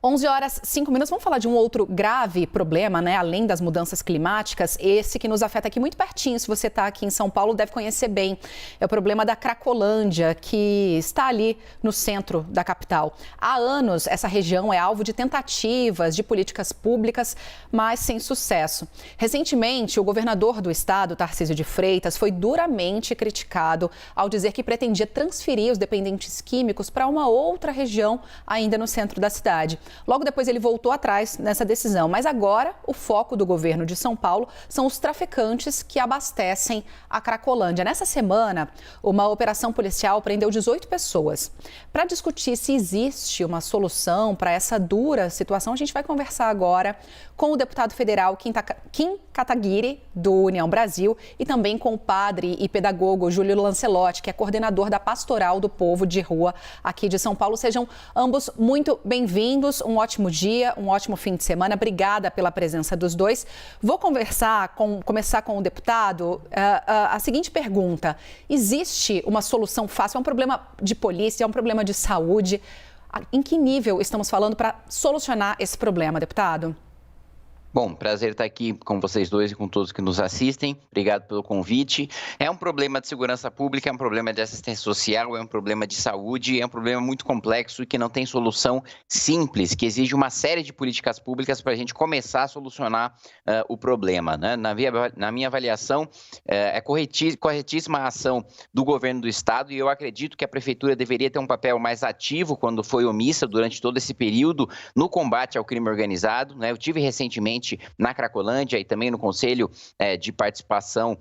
11h05. Vamos falar de um outro grave problema, né? Além das mudanças climáticas, esse que nos afeta aqui muito pertinho. Se você está aqui em São Paulo, deve conhecer bem. É o problema da Cracolândia, que está ali no centro da capital. Há anos, essa região é alvo de tentativas de políticas públicas, mas sem sucesso. Recentemente, o governador do estado, Tarcísio de Freitas, foi duramente criticado ao dizer que pretendia transferir os dependentes químicos para uma outra região, ainda no centro da cidade. Logo depois ele voltou atrás nessa decisão, mas agora o foco do governo de São Paulo são os traficantes que abastecem a Cracolândia. Nessa semana, uma operação policial prendeu 18 pessoas. Para discutir se existe uma solução para essa dura situação, a gente vai conversar agora com o deputado federal Kim Kataguiri, do União Brasil, e também com o padre e pedagogo Júlio Lancelotti, que é coordenador da Pastoral do Povo de Rua aqui de São Paulo. Sejam ambos muito bem-vindos, um ótimo dia, um ótimo fim de semana. Obrigada pela presença dos dois. Vou começar com o deputado a seguinte pergunta: existe uma solução fácil? É um problema de polícia, é um problema de saúde? Em que nível estamos falando para solucionar esse problema, deputado? Bom, prazer estar aqui com vocês dois e com todos que nos assistem. Obrigado pelo convite. É um problema de segurança pública, é um problema de assistência social, é um problema de saúde, é um problema muito complexo e que não tem solução simples, que exige uma série de políticas públicas para a gente começar a solucionar o problema, né? Na minha avaliação, é corretíssima a ação do governo do estado e eu acredito que a prefeitura deveria ter um papel mais ativo quando foi omissa durante todo esse período no combate ao crime organizado, né? Eu tive recentemente na Cracolândia e também no Conselho de Participação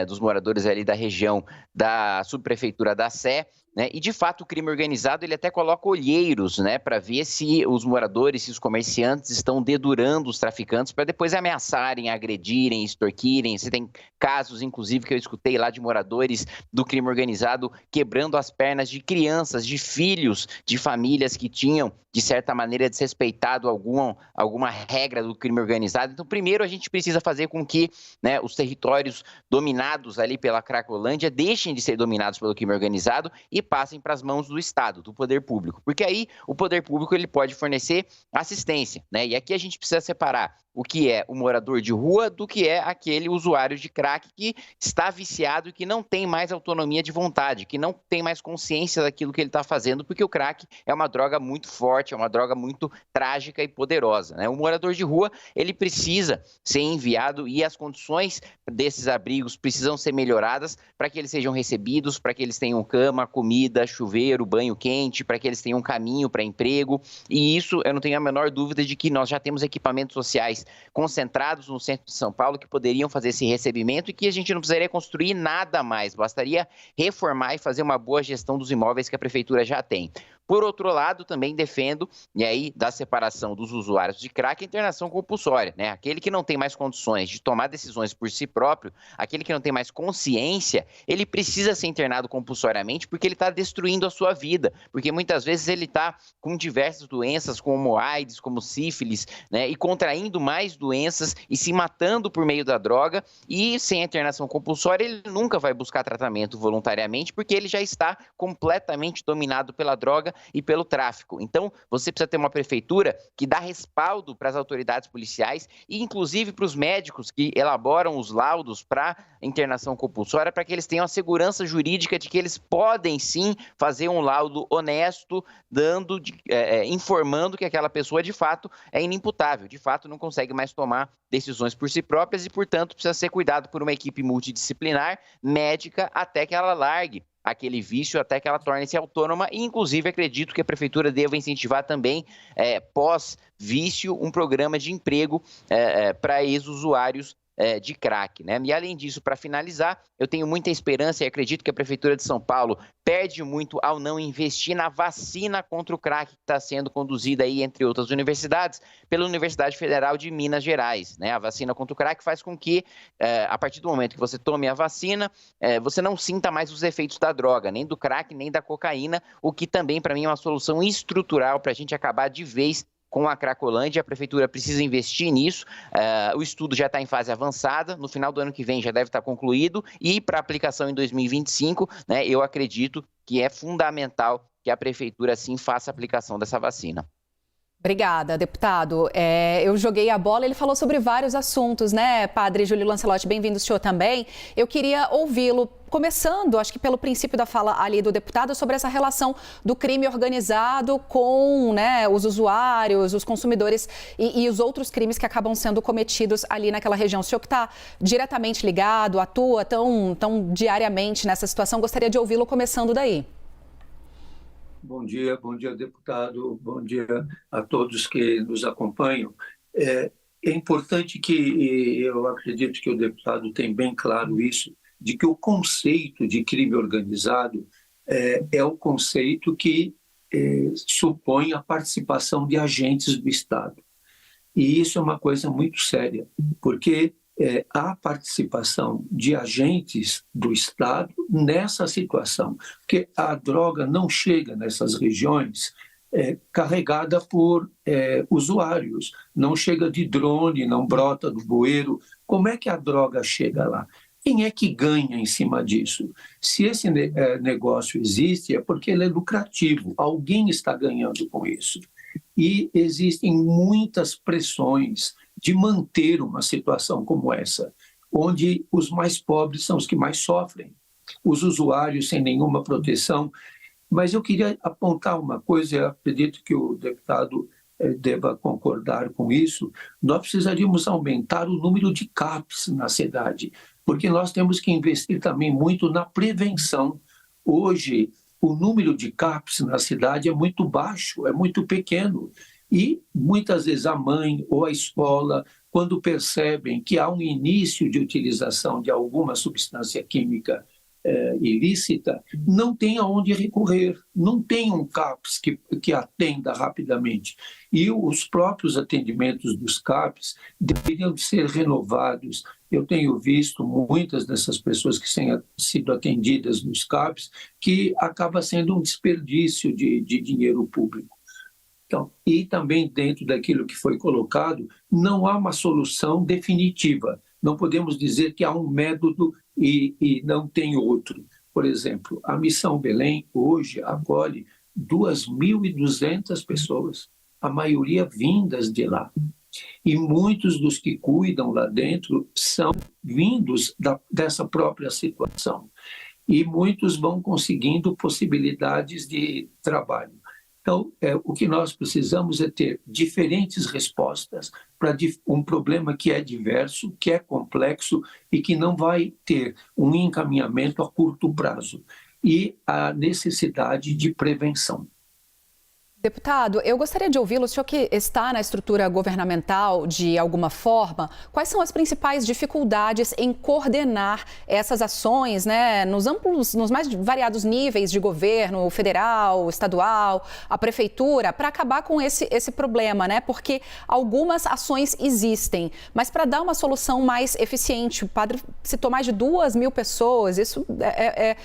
dos moradores ali da região da subprefeitura da Sé, né? E, de fato, o crime organizado ele até coloca olheiros, né, para ver se os moradores, se os comerciantes estão dedurando os traficantes para depois ameaçarem, agredirem, extorquirem. Você tem casos, inclusive, que eu escutei lá de moradores do crime organizado quebrando as pernas de crianças, de filhos, de famílias que tinham, de certa maneira, desrespeitado alguma regra do crime organizado. Então, primeiro, a gente precisa fazer com que, né, os territórios dominados ali pela Cracolândia deixem de ser dominados pelo crime organizado e passem para as mãos do Estado, do poder público. Porque aí o poder público ele pode fornecer assistência, né? E aqui a gente precisa separar o que é o morador de rua do que é aquele usuário de crack que está viciado e que não tem mais autonomia de vontade, que não tem mais consciência daquilo que ele está fazendo, porque o crack é uma droga muito forte, é uma droga muito trágica e poderosa, né? O morador de rua, ele precisa ser enviado e as condições desses abrigos precisam ser melhoradas para que eles sejam recebidos, para que eles tenham cama, comida, chuveiro, banho quente, para que eles tenham um caminho para emprego. E isso eu não tenho a menor dúvida de que nós já temos equipamentos sociais concentrados no centro de São Paulo que poderiam fazer esse recebimento e que a gente não precisaria construir nada mais, bastaria reformar e fazer uma boa gestão dos imóveis que a prefeitura já tem. Por outro lado, também defendo, e aí, da separação dos usuários de crack, a internação compulsória, né? Aquele que não tem mais condições de tomar decisões por si próprio, aquele que não tem mais consciência, ele precisa ser internado compulsoriamente porque ele está destruindo a sua vida, porque muitas vezes ele está com diversas doenças, como AIDS, como sífilis, né? E contraindo mais doenças e se matando por meio da droga, e sem a internação compulsória ele nunca vai buscar tratamento voluntariamente porque ele já está completamente dominado pela droga e pelo tráfico. Então, você precisa ter uma prefeitura que dá respaldo para as autoridades policiais e, inclusive, para os médicos que elaboram os laudos para internação compulsória, para que eles tenham a segurança jurídica de que eles podem, sim, fazer um laudo honesto, informando que aquela pessoa, de fato, é inimputável, de fato, não consegue mais tomar decisões por si próprias e, portanto, precisa ser cuidado por uma equipe multidisciplinar, médica, até que ela largue aquele vício, até que ela torne-se autônoma e, inclusive, acredito que a prefeitura deva incentivar também, pós-vício, um programa de emprego para ex-usuários de crack, né? E além disso, para finalizar, eu tenho muita esperança e acredito que a Prefeitura de São Paulo perde muito ao não investir na vacina contra o crack que está sendo conduzida aí, entre outras universidades, pela Universidade Federal de Minas Gerais, né? A vacina contra o crack faz com que, a partir do momento que você tome a vacina, você não sinta mais os efeitos da droga, nem do crack, nem da cocaína, o que também, para mim, é uma solução estrutural para a gente acabar de vez com a Cracolândia. A prefeitura precisa investir nisso, o estudo já está em fase avançada, no final do ano que vem já deve estar concluído e para aplicação em 2025, né, eu acredito que é fundamental que a prefeitura sim faça a aplicação dessa vacina. Obrigada, deputado. Eu joguei a bola, ele falou sobre vários assuntos, né, padre Júlio Lancelotti? Bem-vindo, o senhor também. Eu queria ouvi-lo, começando, acho que pelo princípio da fala ali do deputado, sobre essa relação do crime organizado com, né, os usuários, os consumidores e os outros crimes que acabam sendo cometidos ali naquela região. O senhor que está diretamente ligado, atua tão diariamente nessa situação, gostaria de ouvi-lo começando daí. Bom dia, deputado. Bom dia a todos que nos acompanham. É importante que, eu acredito que o deputado tem bem claro isso, de que o conceito de crime organizado é o conceito que supõe a participação de agentes do Estado. E isso é uma coisa muito séria, porque há participação de agentes do Estado nessa situação, porque a droga não chega nessas regiões carregada por usuários, não chega de drone, não brota do bueiro. Como é que a droga chega lá? Quem é que ganha em cima disso? Se esse negócio existe, é porque ele é lucrativo, alguém está ganhando com isso. E existem muitas pressões de manter uma situação como essa, onde os mais pobres são os que mais sofrem, os usuários sem nenhuma proteção. Mas eu queria apontar uma coisa, eu acredito que o deputado deva concordar com isso. Nós precisaríamos aumentar o número de CAPs na cidade, porque nós temos que investir também muito na prevenção. Hoje, o número de CAPs na cidade é muito baixo, é muito pequeno. E muitas vezes a mãe ou a escola, quando percebem que há um início de utilização de alguma substância química ilícita, não tem aonde recorrer, não tem um CAPS que atenda rapidamente. E os próprios atendimentos dos CAPS deveriam ser renovados. Eu tenho visto muitas dessas pessoas que têm sido atendidas nos CAPS, que acaba sendo um desperdício de dinheiro público. Então, e também dentro daquilo que foi colocado, não há uma solução definitiva. Não podemos dizer que há um método e não tem outro. Por exemplo, a Missão Belém hoje acolhe 2.200 pessoas, a maioria vindas de lá. E muitos dos que cuidam lá dentro são vindos dessa própria situação. E muitos vão conseguindo possibilidades de trabalho. Então, o que nós precisamos é ter diferentes respostas para um problema que é diverso, que é complexo e que não vai ter um encaminhamento a curto prazo. E a necessidade de prevenção. Deputado, eu gostaria de ouvi-lo, o senhor que está na estrutura governamental de alguma forma, quais são as principais dificuldades em coordenar essas ações, né, nos mais variados níveis de governo, federal, estadual, a prefeitura, para acabar com esse problema, né? Porque algumas ações existem, mas para dar uma solução mais eficiente, o padre citou mais de 2.000 pessoas, isso é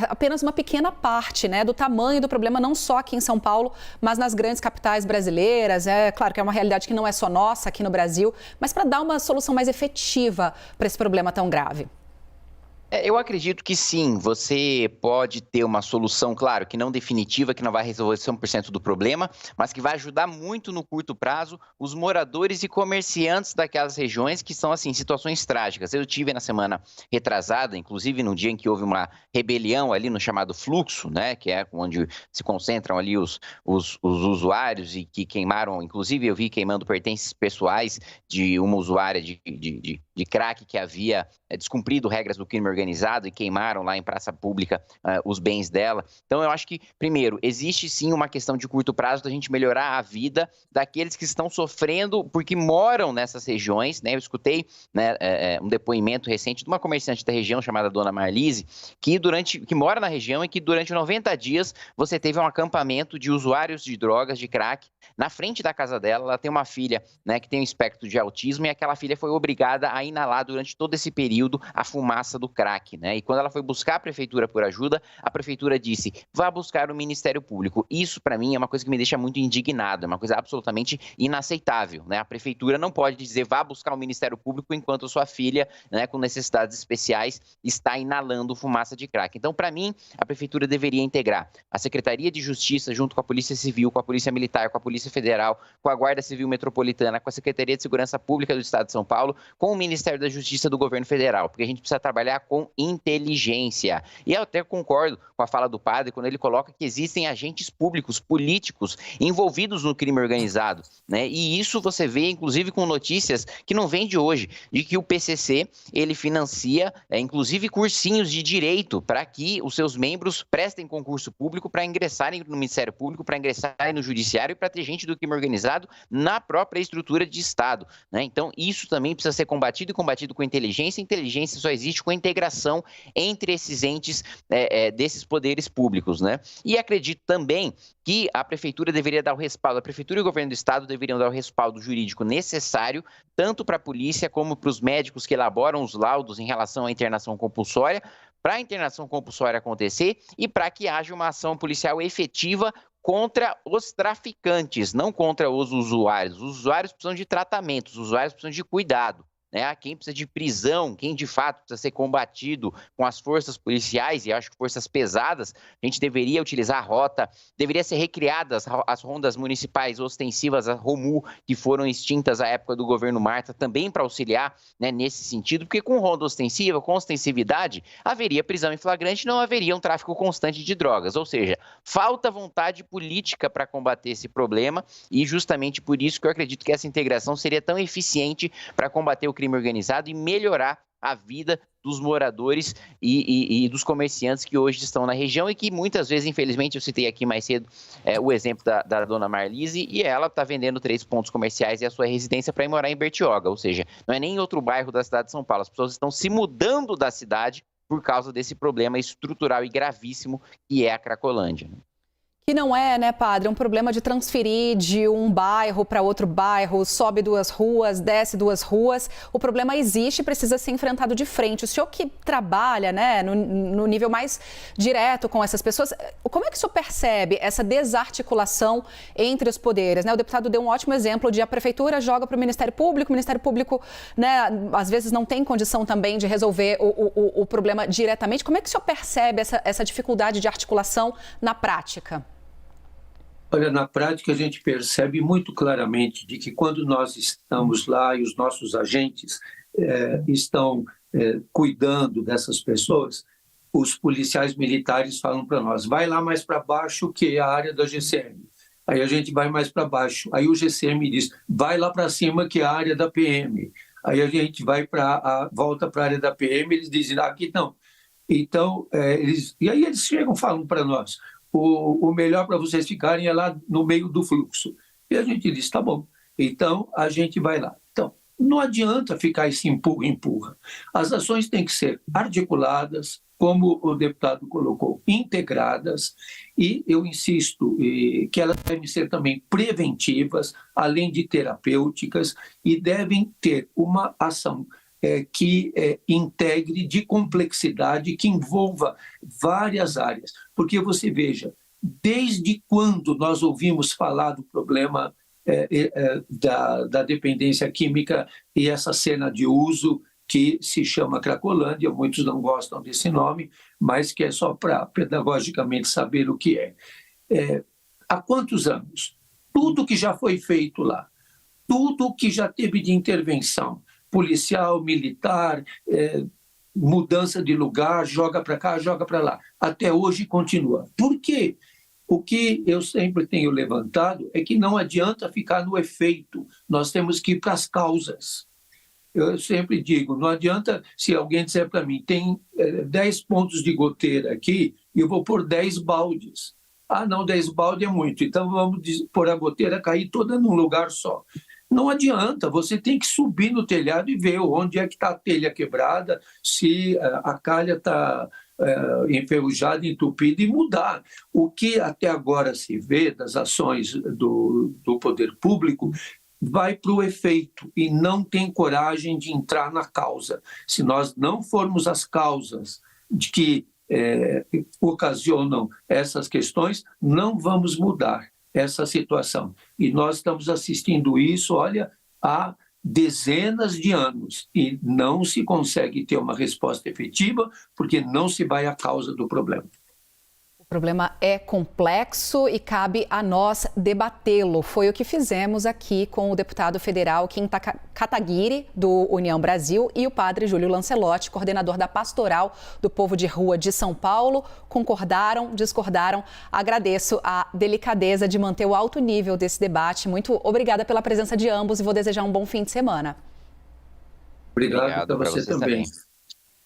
apenas uma pequena parte, né, do tamanho do problema, não só aqui em São Paulo, mas nas grandes capitais brasileiras. É claro que é uma realidade que não é só nossa aqui no Brasil, mas para dar uma solução mais efetiva para esse problema tão grave. Eu acredito que sim, você pode ter uma solução, claro, que não definitiva, que não vai resolver 100% do problema, mas que vai ajudar muito no curto prazo os moradores e comerciantes daquelas regiões que são, assim, situações trágicas. Eu tive na semana retrasada, inclusive no dia em que houve uma rebelião ali no chamado fluxo, né, que é onde se concentram ali os usuários e que queimaram, inclusive eu vi queimando pertences pessoais de uma usuária de crack que havia descumprido regras do crime organizado e queimaram lá em praça pública os bens dela. Então eu acho que, primeiro, existe sim uma questão de curto prazo da gente melhorar a vida daqueles que estão sofrendo porque moram nessas regiões, né? Eu escutei, né, um depoimento recente de uma comerciante da região chamada Dona Marlise, que mora na região e que durante 90 dias você teve um acampamento de usuários de drogas, de crack, na frente da casa dela. Ela tem uma filha, né, que tem um espectro de autismo e aquela filha foi obrigada a a inalar durante todo esse período a fumaça do crack, né? E quando ela foi buscar a prefeitura por ajuda, a prefeitura disse, vá buscar o Ministério Público. Isso, para mim, é uma coisa que me deixa muito indignado, é uma coisa absolutamente inaceitável, né? A prefeitura não pode dizer, vá buscar o Ministério Público enquanto sua filha, né, com necessidades especiais, está inalando fumaça de crack. Então, para mim, a prefeitura deveria integrar a Secretaria de Justiça junto com a Polícia Civil, com a Polícia Militar, com a Polícia Federal, com a Guarda Civil Metropolitana, com a Secretaria de Segurança Pública do Estado de São Paulo, com o Ministério da Justiça do Governo Federal, porque a gente precisa trabalhar com inteligência. E eu até concordo com a fala do padre quando ele coloca que existem agentes públicos, políticos, envolvidos no crime organizado, né? E isso você vê, inclusive, com notícias que não vem de hoje, de que o PCC, ele financia, inclusive, cursinhos de direito para que os seus membros prestem concurso público para ingressarem no Ministério Público, para ingressarem no Judiciário e para ter gente do crime organizado na própria estrutura de Estado, né? Então, isso também precisa ser combatido e combatido com inteligência. Inteligência só existe com a integração entre esses entes desses poderes públicos, né? E acredito também que a prefeitura deveria dar o respaldo, a prefeitura e o governo do estado deveriam dar o respaldo jurídico necessário, tanto para a polícia como para os médicos que elaboram os laudos em relação à internação compulsória, para a internação compulsória acontecer e para que haja uma ação policial efetiva contra os traficantes, não contra os usuários. Os usuários precisam de tratamento, os usuários precisam de cuidado, né? Quem precisa de prisão, quem de fato precisa ser combatido com as forças policiais, e acho que forças pesadas, a gente deveria utilizar a rota, deveria ser recriadas as rondas municipais ostensivas, a ROMU, que foram extintas à época do governo Marta, também para auxiliar, né, nesse sentido, porque com ronda ostensiva, com ostensividade, haveria prisão em flagrante, não haveria um tráfico constante de drogas, ou seja, falta vontade política para combater esse problema, e justamente por isso que eu acredito que essa integração seria tão eficiente para combater o crime organizado e melhorar a vida dos moradores e dos comerciantes que hoje estão na região e que muitas vezes, infelizmente, eu citei aqui mais cedo o exemplo da dona Marlise, e ela está vendendo 3 pontos comerciais e a sua residência para ir morar em Bertioga, ou seja, não é nem em outro bairro da cidade de São Paulo, as pessoas estão se mudando da cidade por causa desse problema estrutural e gravíssimo que é a Cracolândia. Que não é, né, padre, um problema de transferir de um bairro para outro bairro, sobe 2 ruas, desce 2 ruas. O problema existe e precisa ser enfrentado de frente. O senhor que trabalha, né, no nível mais direto com essas pessoas, como é que o senhor percebe essa desarticulação entre os poderes, né? O deputado deu um ótimo exemplo de a prefeitura joga para o Ministério Público, né, às vezes não tem condição também de resolver o problema diretamente. Como é que o senhor percebe essa dificuldade de articulação na prática? Olha, na prática a gente percebe muito claramente de que quando nós estamos lá e os nossos agentes estão cuidando dessas pessoas, os policiais militares falam para nós, vai lá mais para baixo que é a área da GCM. Aí a gente vai mais para baixo. Aí o GCM diz, vai lá para cima que é a área da PM. Aí a gente vai volta para a área da PM, eles dizem, aqui não. Então, e aí eles chegam e falam para nós, o melhor para vocês ficarem é lá no meio do fluxo. E a gente diz, tá bom, então a gente vai lá. Então, não adianta ficar esse empurra. As ações têm que ser articuladas, como o deputado colocou, integradas, e eu insisto que elas devem ser também preventivas, além de terapêuticas, e devem ter uma ação que integre de complexidade, que envolva várias áreas. Porque você veja, desde quando nós ouvimos falar do problema da dependência química e essa cena de uso que se chama Cracolândia, muitos não gostam desse nome, mas que é só para pedagogicamente saber o que é. Há quantos anos? Tudo que já foi feito lá, tudo que já teve de intervenção, policial, militar, mudança de lugar, joga para cá, joga para lá. Até hoje continua. Por quê? O que eu sempre tenho levantado é que não adianta ficar no efeito, nós temos que ir para as causas. Eu sempre digo, não adianta se alguém disser para mim, tem 10 pontos de goteira aqui e eu vou pôr 10 baldes. Ah, não, 10 baldes é muito, então vamos pôr a goteira cair toda num lugar só. Não adianta, você tem que subir no telhado e ver onde é que está a telha quebrada, se a calha está enferrujada, entupida e mudar. O que até agora se vê das ações do poder público vai para o efeito e não tem coragem de entrar na causa. Se nós não formos as causas de que ocasionam essas questões, não vamos mudar essa situação. E nós estamos assistindo isso, olha, há dezenas de anos e não se consegue ter uma resposta efetiva porque não se vai à causa do problema. O problema é complexo e cabe a nós debatê-lo. Foi o que fizemos aqui com o deputado federal Kim Kataguiri, do União Brasil, e o padre Júlio Lancelotti, coordenador da Pastoral do Povo de Rua de São Paulo. Concordaram, discordaram. Agradeço a delicadeza de manter o alto nível desse debate. Muito obrigada pela presença de ambos e vou desejar um bom fim de semana. Obrigado para você também.